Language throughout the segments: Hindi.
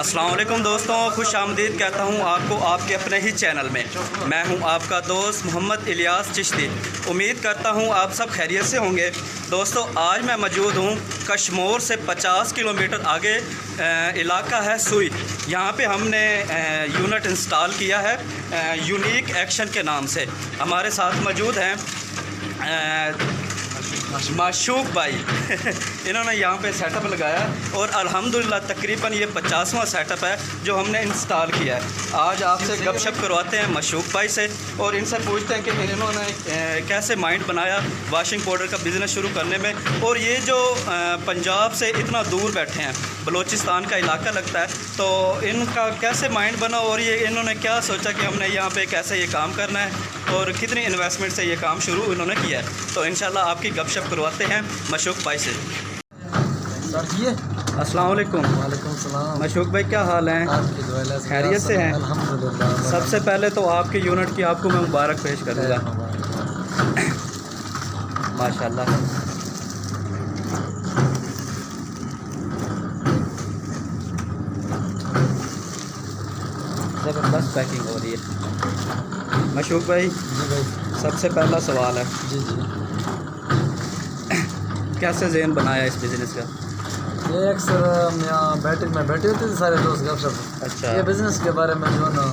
अस्सलाम वालेकुम दोस्तों, खुश आमदीद कहता हूँ आपको आपके अपने ही चैनल में। मैं हूँ आपका दोस्त मोहम्मद इलियास चिश्ती। उम्मीद करता हूँ आप सब खैरियत से होंगे। दोस्तों, आज मैं मौजूद हूँ कशमोर से 50 किलोमीटर आगे इलाका है सुई। यहाँ पे हमने यूनिट इंस्टॉल किया है यूनिक एक्शन के नाम से। हमारे साथ मौजूद हैं माशूक भाई इन्होंने यहाँ पे सेटअप लगाया और अल्हम्दुलिल्लाह तकरीबन ये 50वां सेटअप है जो हमने इंस्टॉल किया है। आज आपसे गपशप करवाते हैं माशूक भाई से और इनसे पूछते हैं कि इन्होंने कैसे माइंड बनाया वाशिंग पाउडर का बिज़नेस शुरू करने में। और ये जो पंजाब से इतना दूर बैठे हैं, बलूचिस्तान का इलाका लगता है, तो इनका कैसे माइंड बना और ये इन्होंने क्या सोचा कि हमने यहाँ पे कैसे ये काम करना है और कितनी इन्वेस्टमेंट से ये काम शुरू इन्होंने किया है। तो इंशाल्लाह आपकी गपशप करवाते हैं माशूक भाई से। सर जी, अस्सलाम वालेकुम। वालेकुम सलाम। माशूक भाई क्या हाल हैं? खैरियत से हैं? अल्हम्दुलिल्लाह। सबसे पहले तो आपके यूनिट की आपको मैं मुबारक पेश करूँगा। माशाल्लाह। ज़बरदस्त पैकिंग हो रही है। माशूक भाई, जी भाई, सबसे पहला सवाल है, जी जी, कैसे ज़हन बनाया इस बिज़नेस का? ये अक्सर हम यहाँ बैठे होते थे सारे दोस्त गपशप। अच्छा। ये बिज़नेस के बारे में जो ना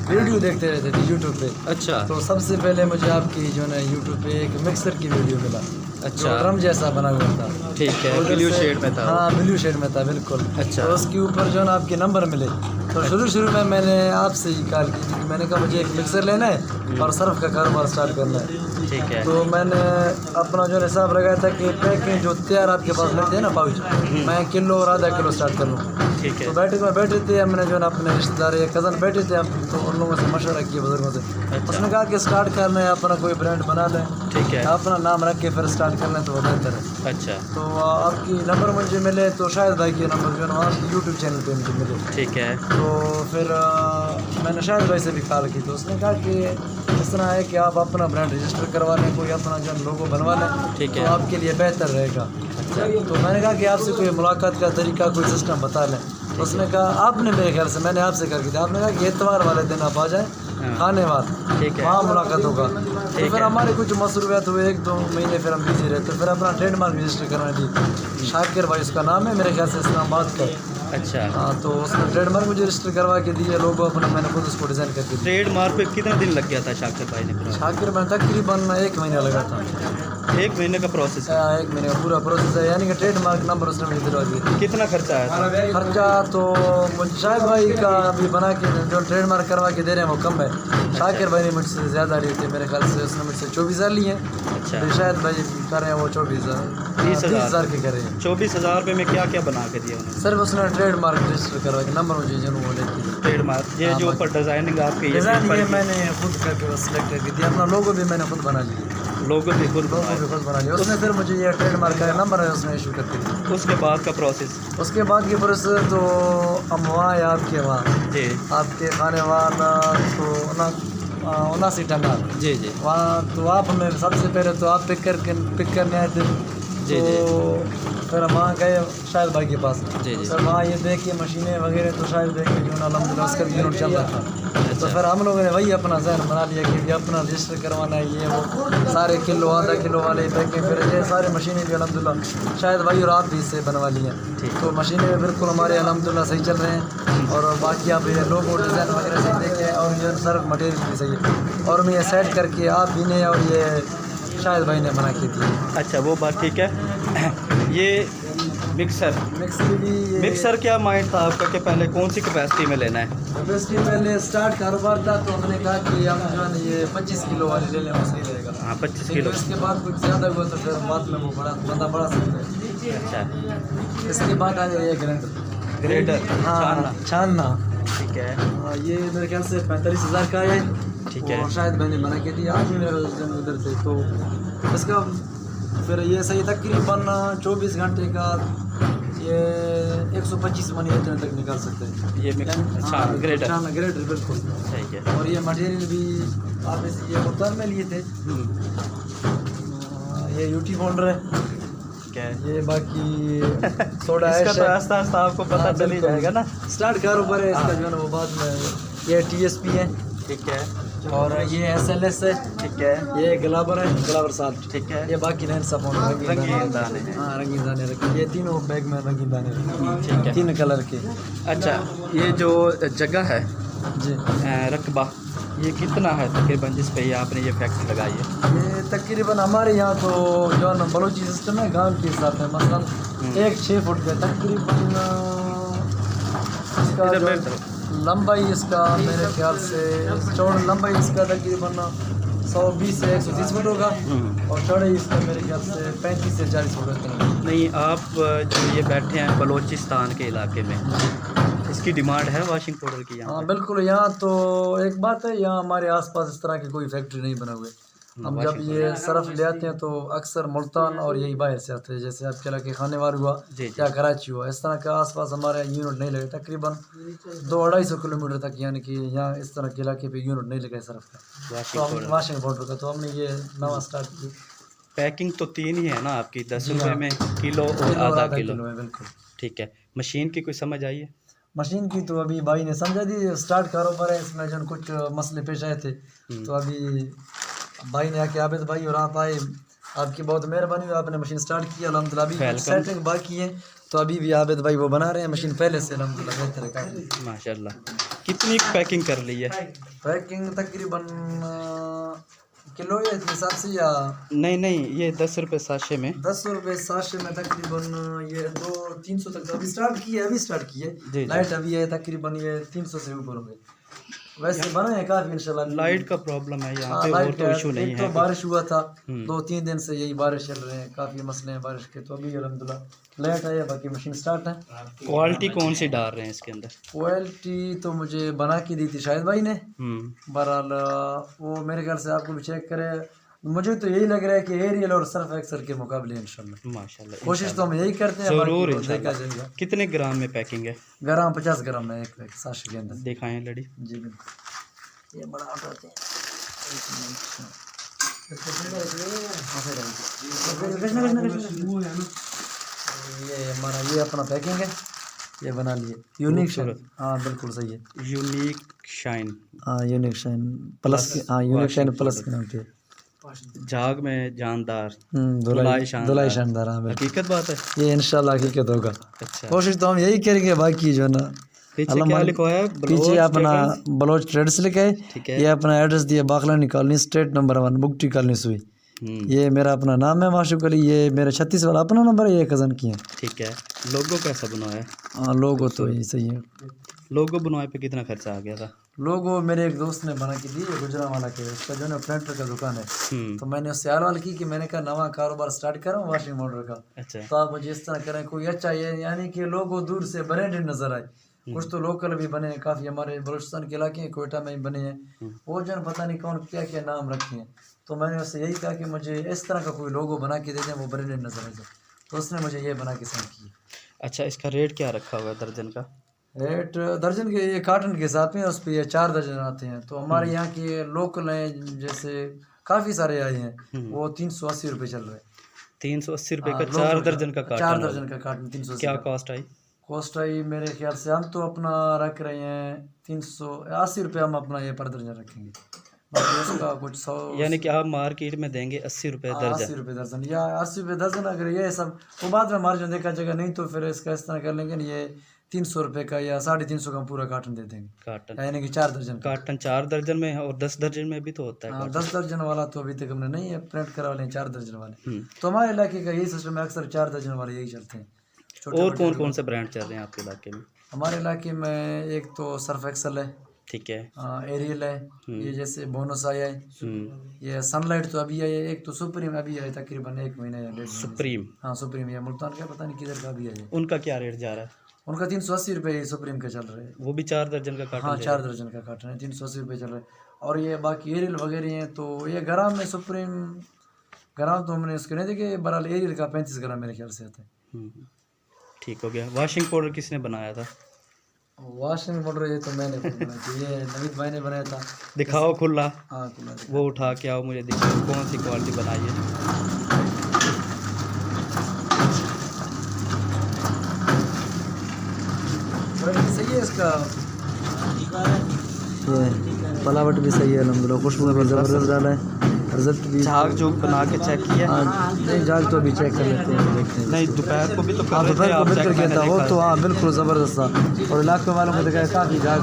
वीडियो देखते रहते थे यूट्यूब पे। अच्छा। तो सबसे पहले मुझे आपकी जो ना यूट्यूब पे एक मिक्सर की वीडियो मिला। अच्छा। जो ड्रम जैसा बना हुआ था। ठीक है, उधर ब्लू से- शेड में था। हाँ, ब्लू शेड में था, बिल्कुल। अच्छा। तो उसके ऊपर जो ना आपके नंबर मिले। तो शुरू में मैंने आपसे ही कॉल की थी कि मैंने कहा मुझे एक मिक्सर लेना है और सर्फ का कारोबार स्टार्ट करना है। ठीक है। तो मैंने अपना जो हिसाब लगाया था कि पैकेज जो तैयार आपके पास लगते हैं ना पाउच, मैं किलो और आधा किलो स्टार्ट कर लूँ। ठीक है। तो बैठे थे हमने जो ना अपने रिश्तेदार या कज़न बैठे थे हम, तो उन लोगों से मशवरा किया, बुजुर्गों से। अच्छा। उसने कहा कि स्टार्ट करना है, अपना कोई ब्रांड बना लें, ठीक है। अपना नाम रख के फिर स्टार्ट कर लें तो वो बेहतर है। अच्छा। तो आपकी नंबर मुझे मिले, तो शायद भाई के नंबर जो है ना आपके यूट्यूब चैनल पे मुझे मिले। ठीक है। तो फिर मैंने शायद भाई से भी कॉल की, तो उसने कहा कि इस तरह है कि आप अपना ब्रांड रजिस्टर करवा लें, कोई अपना जो लोगो बनवा लें, ठीक है। तो आपके लिए बेहतर रहेगा। अच्छा। तो मैंने कहा कि आपसे कोई मुलाकात का तरीका, कोई सिस्टम बता लें। तो उसने कहा, आपने मेरे ख्याल से मैंने आपसे करके दिया, आपने कहा कि इतवार वाले दिन आप आ जाएँ खाने वाल, ठीक है। वहाँ मुलाकात होगा। तो ठीक फिर है। हमारे कुछ मसरूफियात हुए, 1-2 महीने फिर हम बिजी रहे, तो फिर अपना ट्रेडमार्क रजिस्टर करवाने दी। शाकिर भाई उसका नाम है, मेरे ख्याल से इस्लामाबाद का। अच्छा। हाँ, तो उसने ट्रेडमार्क मुझे रजिस्टर करवा के दिए, लोगो अपना मैंने खुद उसको डिज़ाइन करके दिया। ट्रेडमार्क पे कितना दिन लग गया था शाकिर भाई ने? शाकिर में तकरीबन 1 महीना लगा था। 1 महीने का प्रोसेस है। 1 महीने का पूरा प्रोसेस है, यानी कि ट्रेडमार्क नंबर उसने मुझे दिलवा दिया। कितना खर्चा आया था? खर्चा तो मुझे शाहिद भाई का अभी बना के जो ट्रेडमार्क करवा के दे रहे हैं वो कम है। शाकिर भाई ने मुझसे ज़्यादा लिए थे, मेरे ख्याल से उसने मुझसे 24,000 लिए हैं। अच्छा। तो शायद भाई कर रहे हैं वो 20,000 के कर रहे हैं। 24,000 रुपये में क्या क्या बना के दिया उन्होंने? सर उसने ट्रेडमार्क रजिस्टर करवा के नंबर मुझे जो वो लेती है। ट्रेडमार्क ये जो ऊपर डिज़ाइनिंग आपकी डिज़ाइन ये मैंने खुद करके बस सेलेक्ट करके दिया, अपना लोगो भी मैंने खुद बना लिया। लोगो भी खुद लोगो भी खुद बना लिया उसने, फिर मुझे ये ट्रेडमार्क का नंबर है उसने इशू करके दिया। उसके बाद का प्रोसेस? उसके बाद की प्रोसेस तो हम वहाँ है आपके वहाँ, जी आपके खाने वाला तो 79 टना जी जी वहाँ। तो आप हमें सबसे पहले तो आप पिक करने आए थे। जी तो फिर हम वहाँ गए शायद भाई के पास। जी जी। फिर वहाँ ये देख के मशीनें वगैरह, तो शायद देख के जो ना अल्हम्दुलिल्लाह उसका भी यूनिट चल रहा था। तो फिर हम लोगों ने वही अपना जहन बना लिया कि अपना रजिस्टर करवाना है, ये वो सारे किलो आधा किलो वाले पैकिंग, फिर ये सारे मशीनें भी अल्हम्दुलिल्लाह शायद भाई और आप भी इससे बनवा लिए। तो मशीनें भी बिल्कुल हमारे अल्हम्दुलिल्लाह सही चल रहे हैं। और बाकी आप ये लोगो डिज़ाइन वगैरह सही देखें और ये सर्फ मटेरियल भी सही है। और मैं ये सेट करके आप भी ने और ये शायद भाई ने बना के दी। अच्छा, वो बात ठीक है। ये मिक्सर भी मिक्सर क्या माइंड था आपका कि पहले कौन सी कैपेसिटी में लेना है? कैपेसिटी पहले स्टार्ट कारोबार था, तो हमने कहा कि हम जो है ये 25 किलो वाली ले लें, वो सही रहेगा। हाँ, 25 लेकिन किलो। इसके बाद कुछ ज़्यादा हुआ तो फिर बाद में वो बंदा बढ़ा सकता है। अच्छा। इसके बाद आ जाए ये ग्रेडर हाँ, छानना। ठीक है। ये मेरे ख्याल से 45,000 का है। ठीक है। और शायद मैंने बना के दिया आज मेरे उधर से। तो इसका फिर ये सही तकरीबन 24 घंटे का ये 125 मन इतने तक निकाल सकते हैं। ये ग्रेडर बिल्कुल सही है। और ये मटेरियल भी आप ये बोतल में लिए थे। ये यूटी फोल्डर है, ठीक है। ये बाकी सोडा इसका ऐश तो है। आस्ता आस्ता आपको पता हाँ, चल ही बिल्कुल। जाएगा ना। स्टार्ट कारोबार है इसका जो है ना वो बाद में। ये TSP है ठीक है। और ये SLS है। ठीक है। ये ग्लाबर है, ग्लाबर साल्ट। ठीक है। ये बाकी नैन साबुन रंगीन दाने हैं। हाँ रंगीन दाने रखे। ये तीनों बैग में रंगीन दाने रखे। ठीक है। 3 कलर के। अच्छा, ये जो जगह है जी, रकबा, ये कितना है तकरीबन जिस पे ये आपने ये फैक्ट्री लगाई है? ये तकरीबन हमारे यहाँ तो जो है ना बलोची सिस्टम है गांव के हिसाब से, मसलन 6 फुट का तकरीबन इसका इधर जो बैठ जाओ। लंबाई इसका मेरे ख्याल से चौड़ लंबाई इसका तकरीबन 120 से 130 फुट होगा और चौड़ाई इसका मेरे ख्याल से 35 से 40 फुट होगा। नहीं, आप जो ये बैठे हैं बलोचिस्तान के इलाके में, इसकी डिमांड है वॉशिंग पाउडर की यहाँ हाँ पे? बिल्कुल। यहाँ तो एक बात है, यहाँ हमारे आसपास इस तरह की कोई फैक्ट्री नहीं बना हुए। हम जब ये सरफ ले आते हैं तो अक्सर मुल्तान और यही बाहर से आते हैं, जैसे आपके इलाके खानेवार हुआ जी, जी। या कराची हुआ, इस तरह के आसपास हमारे यूनिट नहीं लगे। तकरीबन 200-250 किलोमीटर तक, यानी कि यहाँ इस तरह के इलाके पे यूनिट नहीं लगे सरफ का, तो हम वाशिंग पाउडर का, तो हमने ये नवा स्टार्ट किया। पैकिंग तो 3 ही है ना आपकी, 10 जी रुपये हाँ। में किलो और किलो आधा आधा किलो। किलो है, बिल्कुल। ठीक है। मशीन की कोई समझ आई है? मशीन की तो अभी भाई ने समझा दी, स्टार्ट कारोबार है, इसमें जो कुछ मसले पेश आए थे तो अभी भाई ने आके, आबिद भाई और आप आए, आपकी बहुत मेहरबानी हुई, आपने मशीन स्टार्ट किया अल्हम्दुलिल्लाह। अभी कुछ सेटिंग बाकी है तो अभी भी आबिद भाई वो बना रहे हैं मशीन, पहले से अल्हम्दुलिल्लाह बेहतर है काफ़ी। माशाल्लाह। कितनी पैकिंग कर ली है? पैकिंग तकरीबन किलो या इस हिसाब से, या नहीं, ये 10 रुपये साशे में। 10 रुपये साशे में तकरीबन ये 200-300 तक अभी स्टार्ट की है, जी। लाइट अभी है तकरीबन ये 300 से ऊपर हो गई। वैसे बना है काफ़ी इंशाल्लाह। लाइट का प्रॉब्लम है यहाँ हाँ, पे, लाइट और तो का इशू नहीं एक है। तो बारिश हुआ था 2-3 दिन से, यही बारिश चल रहे हैं, काफ़ी मसले हैं बारिश के, तो अभी अल्हम्दुलिल्लाह लाइट है, बाकी मशीन स्टार्ट है। क्वालिटी कौन सी डाल रहे हैं इसके अंदर? क्वालिटी तो मुझे बना के दी थी शायद भाई ने, बहरहाल वो मेरे ख्याल से आपको भी चेक करे। मुझे तो यही लग रहा है कि एरियल और सर्फ एक्सल के मुकाबले इंशाल्लाह, माशाल्लाह। कोशिश तो हम यही करते हैं, जरूर बाकी देखा इंशाल्लाह। जाएगा। कितने ग्राम में पैकिंग है? ग्राम 50 ग्राम है एक साशे के अंदर। दिखाएं लड़ी। जी बिल्कुल, ये बड़ा उठाते हैं। ये हमारा ये अपना पैकिंग है, ये बना लिए। यूनिक शाइन, हाँ बिल्कुल सही है। यूनिक शाइन, हाँ यूनिक शाइन प्लस की, हाँ यूनिक शाइन प्लस के नाम पे। झाग में जानदार, धुलाई शानदार, हाँ बिल्कुल हकीकत बात है। ये इंशाल्लाह हकीकत होगा। अच्छा, कोशिश तो हम यही करेंगे, बाकी जो है ना पीछे क्या लिखा है? पीछे अपना बलोच ट्रेड्स लिखा है। ठीक है। ये अपना एड्रेस दिया, Bakhlani colony, state number 1, Bugti colony सुई। ये मेरा अपना नाम है माशूक अली, ये मेरा 36 वाला अपना नंबर है, ये कज़न की है। ठीक है। लोगो कैसा बनवाया है? हाँ लोगो तो ये सही है। लोगो बनवाए पे कितना खर्चा आ गया था? लोगो मेरे एक दोस्त ने बना के दी है, गुजरांवाला के, उसका जो है ना प्रिंटर का दुकान है, तो मैंने उससे हाल की कि मैंने कहा नवा कारोबार स्टार्ट कर रहा हूँ वॉशिंग पाउडर का, अच्छा। तो आप मुझे इस तरह करें कोई अच्छा है, यानी कि लोगो दूर से ब्रांडेड नजर आए। कुछ तो लोकल भी बने हैं काफ़ी, हमारे बलूचिस्तान के इलाके कोयटा में भी बने हैं, वो जो है पता नहीं कौन क्या क्या नाम रखे हैं, तो मैंने उससे यही कहा कि मुझे इस तरह का कोई लोगो बना के दे दें, वो ब्रांडेड नजर आए, तो उसने मुझे ये बना के सेंड किया। अच्छा, इसका रेट क्या रखा हुआ है दर्जन का? रेट दर्जन के, ये कार्टन के हिसाब में, उस पर ये 4 दर्जन आते हैं, तो हमारे यहाँ के लोकल हैं जैसे काफ़ी सारे आए हैं, वो 380 रुपये चल रहे हैं। 380 रुपये का 4 दर्जन का कार्टन? 4 दर्जन का कार्टन 380। क्या कॉस्ट आई? कॉस्ट आई मेरे ख्याल से, हम तो अपना रख रहे हैं 380 रुपये, हम अपना ये पर दर्जन रखेंगे, बाकी उसका कुछ 100, यानी कि आप मार्केट में देंगे 80 रुपये दर्जन? 80 रुपये दर्जन या 80 रुपये दर्जन, अगर ये सब वो बाद में मार्जिन देखा जाएगा, नहीं तो फिर इसका इस तरह कर लेंगे, ये 300 रुपये का या 350 का पूरा कार्टन दे देंगे, कार्टन यानी कि 4 दर्जन का। कार्टन 4 दर्जन में है, और 10 दर्जन में भी तो होता है। 10 दर्जन वाला तो अभी तक हमने नहीं है, प्रिंट करा वाले 4 दर्जन वाले, तो हमारे इलाके का यही सिस्टम है, अक्सर 4 दर्जन वाले यही चलते हैं। और कौन कौन से ब्रांड चल रहे हैं आपके इलाके में? हमारे इलाके में एक तो सर्फ एक्सल है, ठीक है, एरियल है, ये जैसे बोनस आया है, ये सनलाइट तो अभी आई है, एक तो सुप्रीम अभी है, तकरीबन 1 महीना या 1.5 महीने। सुप्रीम? हाँ सुप्रीम, ये मुल्तान का पता नहीं किधर का भी है। उनका क्या रेट जा रहा है? उनका 380 रुपये सुप्रीम का चल रहा है, वो भी 4 दर्जन का कार्टन? हाँ 4 दर्जन का कार्टन है, 380 रुपये चल रहा है। और ये बाकी एरियल वगैरह हैं, तो ये ग्राम में सुप्रीम ग्राम तो हमने उसके नहीं देखे, बहरहाल एरियल का 35 ग्राम मेरे ख्याल से आता है। ठीक हो गया। वॉशिंग पाउडर किसने बनाया था? वॉशिंग पाउडर ये तो मैंने बनाया था, ये नवीद भाई ने बनाया था। दिखाओ खुला, हाँ खुला, वो उठा के आओ, मुझे दिखाओ कौन सी क्वालिटी बनाई है। ये इसका ये पलावट भी सही है अल्हम्दुलिल्लाह, खुशबू में ज़बरदस्त डाला है, रिजल्ट भी। झाग झूग बना के चेक किया? नहीं झाग तो अभी चेक कर लेते हैं, देखते हैं। नहीं दोपहर को भी तो हाँ दोपहर को बिल्कुल किया था वो तो, हाँ बिल्कुल ज़बरदस्त था। और इलाके वालों को देखा काफ़ी झाग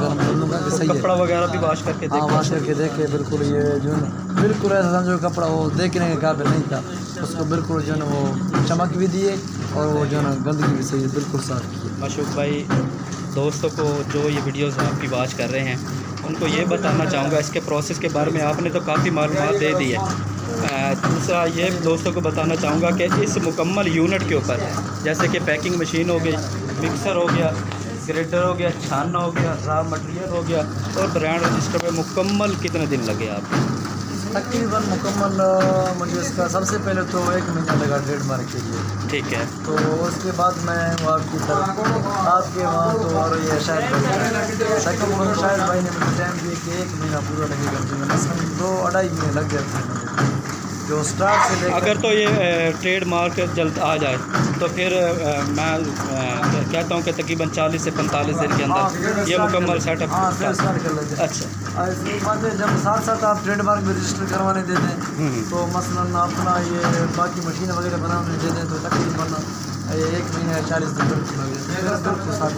सही है। कपड़ा वगैरह भी वॉश करके हाँ वॉश करके देखे, बिल्कुल ये जो है ना बिल्कुल ऐसा समझो कपड़ा वो देखने के काबिल नहीं था, उसको बिल्कुल जो है ना वो चमक भी दिए और वो जो है ना गंदगी भी सही है, बिल्कुल साफ की। मशूक भाई दोस्तों को जो ये वीडियोस आपकी वॉच कर रहे हैं उनको ये बताना चाहूँगा इसके प्रोसेस के बारे में, आपने तो काफ़ी मालूमात दे दी है। दूसरा ये दोस्तों को बताना चाहूँगा कि इस मुकम्मल यूनिट के ऊपर जैसे कि पैकिंग मशीन हो गई, मिक्सर हो गया, ग्रेडर हो गया, छानना हो गया, रॉ मटेरियल हो गया और ब्रांड रजिस्टर में मुकम्मल कितने दिन लगे आपको? तकरीबन मुकम्मल मुझे इसका सबसे पहले तो 1 महीना लगा ट्रेडमार्क के लिए। ठीक है। तो उसके बाद मैं वो आपकी तरफ आपके वहाँ तो और ये शायद तकरीबन शायद भाई ने मुझे टाइम दिया कि 1 महीना पूरा लगेगा, मसलन 2-2.5 महीने लग गए थे जो स्टार्ट से लेकर। अगर तो ये ट्रेडमार्क जल्द आ जाए तो फिर मैं कहता हूँ कि तकरीबन 40 से 45 दिन के अंदर ये मुकम्मल सेटअप। हाँ फिर स्टार्ट कर लेते हैं। अच्छा ऐसी बात है जब साथ साथ आप ट्रेडमार्क में रजिस्टर करवाने देते हैं तो मसलन अपना ये बाकी मशीन वगैरह बनाने देते हैं तो तकरीबन 1 महीने या 40 दिन बिल्कुल साथ।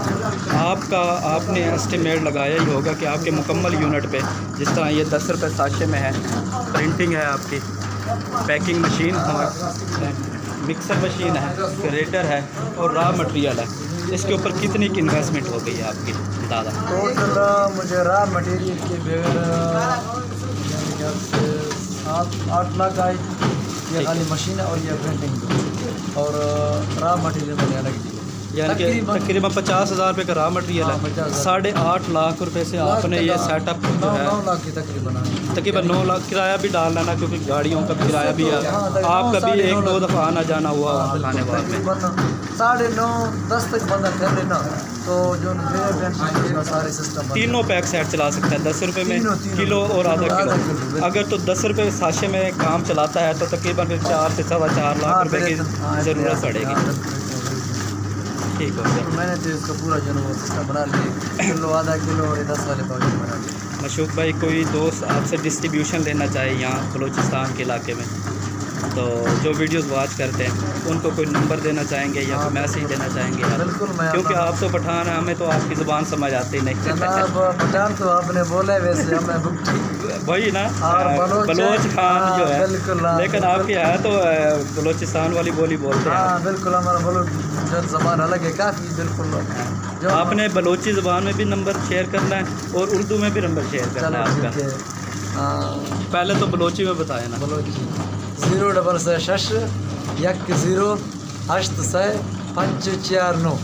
आपका आपने एस्टिमेट लगाया ही होगा कि आपके मुकम्मल यूनिट पे जिस तरह ये 10 रुपये साशे में है, प्रिंटिंग है आपकी, पैकिंग मशीन है, मिक्सर मशीन है, ग्रेडर है और रॉ मटेरियल है, इसके ऊपर कितनी की इन्वेस्टमेंट हो गई है आपकी दादा? टोटल मुझे रॉ मटेरियल के बगैर 7-8 लाख आई, ये खाली मशीन है और ये प्रिंटिंग और रॉ मटेरियल मैंने अलग दी, यानी कि तकरीबन 50,000 रुपये का रॉ मटेरियल है। 8.5 लाख रुपए से आपने ये सेटअप जो है 9 लाख की तकरीबन 9 लाख किराया भी डाल लेना क्योंकि गाड़ियों का किराया भी है। आप कभी 1-2 दफ़ा आना जाना हुआ खाने वाले में 9.5-10 तक बंदा कर लेना तो जो सारे सिस्टम तीनों पैक सेट चला सकता है 10 रुपये में, किलो और आधा किलो। अगर तो 10 रुपये साशे में काम चलाता है तो तकरीबन फिर 4 से 4.25 लाख रुपए की ज़रूरत पड़ेगी। ठीक हो गया। मैंने तो इसका पूरा जो है वो सिस्टम बना लिया, किलो आधा किलो और 10 वाले पाउच बना लिए। मशूक भाई कोई दोस्त आपसे डिस्ट्रीब्यूशन लेना चाहे यहाँ बलूचिस्तान के इलाके में तो जो वीडियोस वॉच करते हैं उनको कोई नंबर देना चाहेंगे या कोई मैसेज देना चाहेंगे आप? बिल्कुल मैं क्योंकि आप तो पठान हैं, हमें तो आपकी ज़ुबान समझ आती नहीं। जनाब पठान तो आपने बोला है वैसे हमें वही ना बलोच खान जो है, लेकिन आपके यहाँ तो बलूचिस्तान वाली बोली बोलते हैं। हाँ बिल्कुल हमारा बलोच ज़बान अलग है काफ़ी, बिल्कुल आपने बलोची ज़बान में भी नंबर शेयर करना है और उर्दू में भी नंबर शेयर करना है आपका। पहले तो बलोची में बताया ना। बलोची 066-10-8-549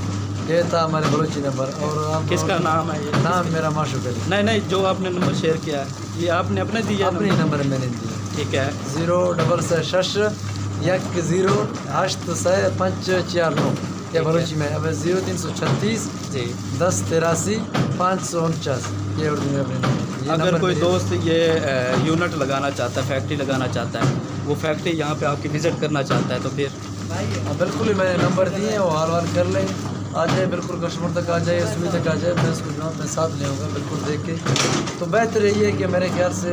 ये था हमारे बलोची नंबर। और किसका नाम है ये? नाम मेरा माशूक अली। नहीं जो आपने नंबर शेयर किया है ये आपने अपने दिया? अपने नंबर मैंने दिया। ठीक है 066-10-8-549 ये बलोची में। अब 0336 जी 1083 549 ये उर्दू में अपने नंबर। अगर कोई दोस्त ये यूनिट लगाना चाहता है, फैक्ट्री लगाना चाहता है, वो फैक्ट्री यहाँ पे आपकी विज़िट करना चाहता है तो फिर बिल्कुल मैंने नंबर दिए हैं, वो हाल कर लें, आ जाए बिल्कुल कस्टमर तक आ जाए, सुबह तक आ जाए, मैं उसको जो मैं साथ ले आऊँगा बिल्कुल देख के। तो बेहतर यही है कि मेरे ख्याल से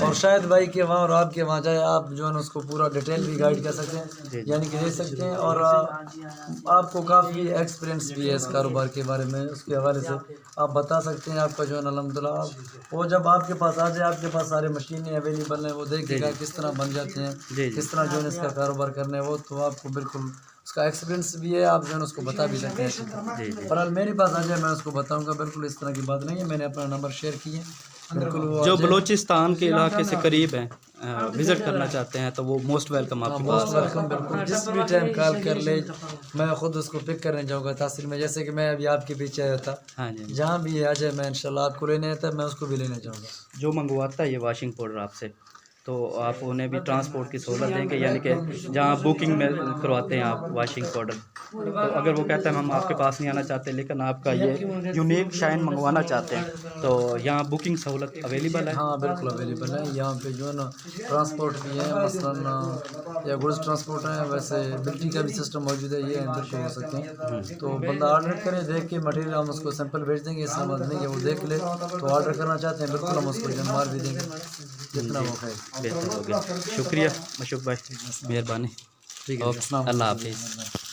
और शायद भाई के वहाँ और आपके वहाँ जाए, आप जो है ना उसको पूरा डिटेल भी गाइड कर सकते हैं, यानी कि दे सकते हैं। और आपको काफ़ी एक्सपीरियंस भी है इस कारोबार के बारे में, उसके हवाले से आप बता सकते हैं। आपका जो है ना अल्हम्दुलिल्लाह वो जब आपके पास आ जाए, आपके पास सारे मशीनें अवेलेबल हैं, वो देखेगा किस तरह बन जाते हैं, किस तरह जो है इसका कारोबार करना है वो, तो आपको बिल्कुल उसका एक्सपीरियंस भी है, आप जो है उसको बता भी सकते हैं। बहरहाल मेरे पास आ जाए, मैं उसको बताऊँगा, बिल्कुल इस तरह की बात नहीं है। मैंने अपना नंबर शेयर किया, बिल्कुल जो बलूचिस्तान के इलाके से करीब हैं, विज़िट करना चाहते हैं तो वो मोस्ट वेलकम आपके पास। वेलकम बिल्कुल, जिस भी टाइम कॉल कर ले, मैं खुद उसको पिक करने जाऊँगा तासीर में। जैसे कि मैं अभी आपके पीछे आया था, हाँ जी, जहाँ भी आ जाए मैं इंशाल्लाह आपको लेने आता, मैं उसको भी लेने जाऊँगा। जो मंगवाता है ये वाशिंग पाउडर आपसे तो आप उन्हें भी ट्रांसपोर्ट की सहूलत देंगे, यानी कि जहाँ बुकिंग में करवाते हैं आप वॉशिंग पाउडर, तो अगर वो कहते हैं हम आपके पास नहीं आना चाहते लेकिन आपका ये यूनिक शाइन मंगवाना चाहते हैं तो यहाँ बुकिंग सहूलत अवेलेबल है? हाँ बिल्कुल अवेलेबल है। यहाँ पे जो है ना ट्रांसपोर्ट भी है, मसलन या गुड्स ट्रांसपोर्ट है, वैसे बिल्टी का भी सिस्टम मौजूद है, ये बिल्कुल हो सकते हैं। तो बंदा ऑर्डर करे, देख के मटेरियल हम उसको सैंपल भेज देंगे, इस समझ नहीं है वो देख ले, तो ऑर्डर करना चाहते हैं बिल्कुल हम उसको जनमार भी देंगे जितना वो है। बेहतर हो गया, शुक्रिया मशूक भाई, मेहरबानी। ठीक है, अल्लाह हाफिज़।